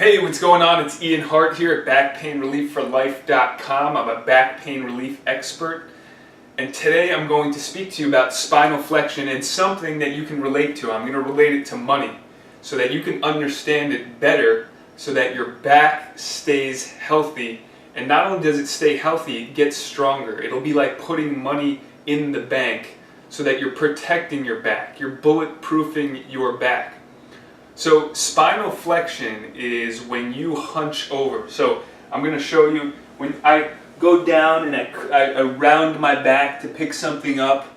Hey, what's going on? It's Ian Hart here at backpainrelief4life.com. I'm a back pain relief expert, and today I'm going to speak to you about spinal flexion and something that you can relate to. I'm going to relate it to money so that you can understand it better, so that your back stays healthy. And not only does it stay healthy, it gets stronger. It'll be like putting money in the bank so that you're protecting your back. You're bulletproofing your back. So spinal flexion is when you hunch over. So I'm going to show you when I go down and I round my back to pick something up.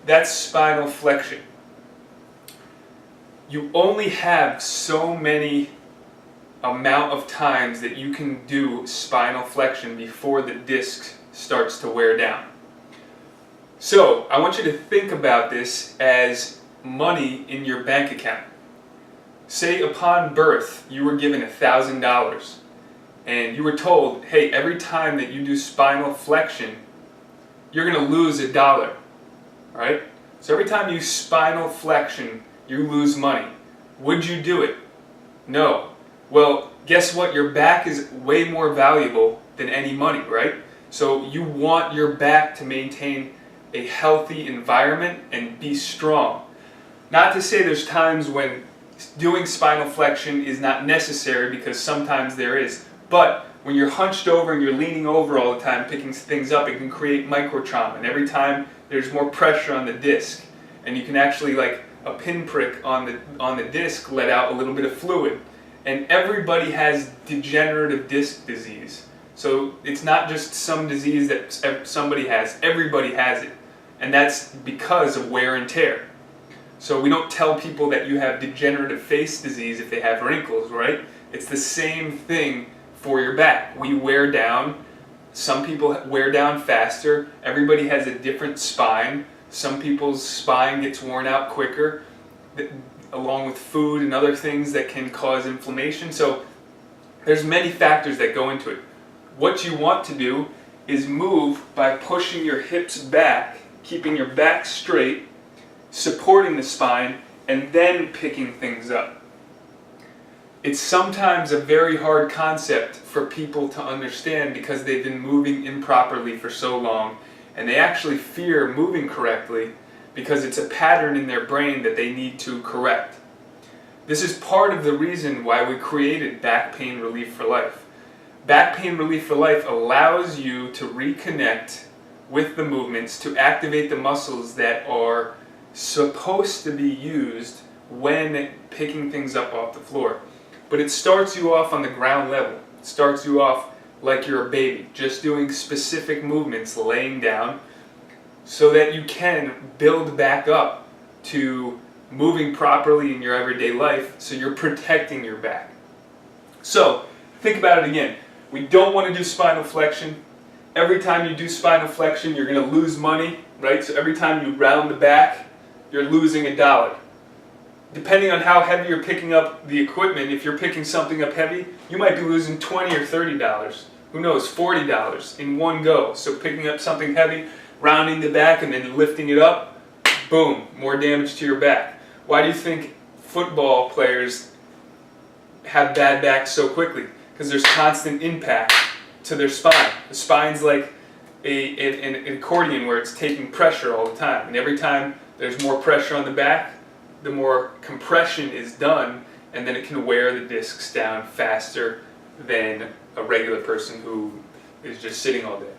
That's spinal flexion. You only have so many amount of times that you can do spinal flexion before the disc starts to wear down. So I want you to think about this as money in your bank account. Say upon birth you were given $1,000 and you were told, hey, every time that you do spinal flexion, you're going to lose $1. Alright? So every time you spinal flexion, you lose money. Would you do it? No. Well, guess what? Your back is way more valuable than any money, right? So you want your back to maintain a healthy environment and be strong. Not to say there's times when doing spinal flexion is not necessary, because sometimes there is. But when you're hunched over and you're leaning over all the time picking things up, it can create micro trauma. And every time there's more pressure on the disc, and you can actually, like a pinprick on the disc, let out a little bit of fluid. And everybody has degenerative disc disease. So it's not just some disease that somebody has, everybody has it. And that's because of wear and tear. So we don't tell people that you have degenerative face disease if they have wrinkles, right? It's the same thing for your back. We wear down. Some people wear down faster. Everybody has a different spine. Some people's spine gets worn out quicker, along with food and other things that can cause inflammation. So there's many factors that go into it. What you want to do is move by pushing your hips back, keeping your back straight, supporting the spine, and then picking things up. It's sometimes a very hard concept for people to understand because they've been moving improperly for so long, and they actually fear moving correctly because it's a pattern in their brain that they need to correct. This is part of the reason why we created Back Pain Relief for Life. Back Pain Relief for Life allows you to reconnect with the movements, to activate the muscles that are supposed to be used when picking things up off the floor. But it starts you off on the ground level. It starts you off like you're a baby, just doing specific movements, laying down, so that you can build back up to moving properly in your everyday life, so you're protecting your back. So think about it again. We don't want to do spinal flexion. Every time you do spinal flexion, you're going to lose money, right? So every time you round the back, you're losing $1. Depending on how heavy you're picking up the equipment, if you're picking something up heavy, you might be losing $20 or $30. Who knows, $40 in one go. So picking up something heavy, rounding the back, and then lifting it up, boom, more damage to your back. Why do you think football players have bad backs so quickly? Because there's constant impact to their spine. The spine's like an accordion where it's taking pressure all the time. And every time there's more pressure on the back, the more compression is done, and then it can wear the discs down faster than a regular person who is just sitting all day.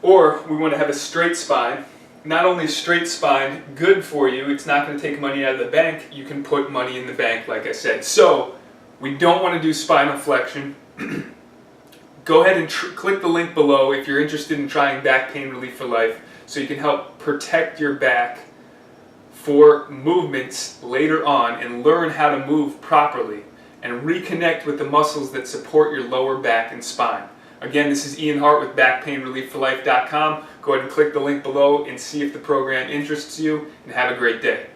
Or we want to have a straight spine. Not only a straight spine, good for you, it's not going to take money out of the bank, you can put money in the bank, like I said. So we don't want to do spinal flexion. Go ahead and click the link below if you're interested in trying Back Pain Relief for Life, so you can help protect your back for movements later on and learn how to move properly and reconnect with the muscles that support your lower back and spine. Again, this is Ian Hart with backpainrelief4life.com. Go ahead and click the link below and see if the program interests you, and have a great day.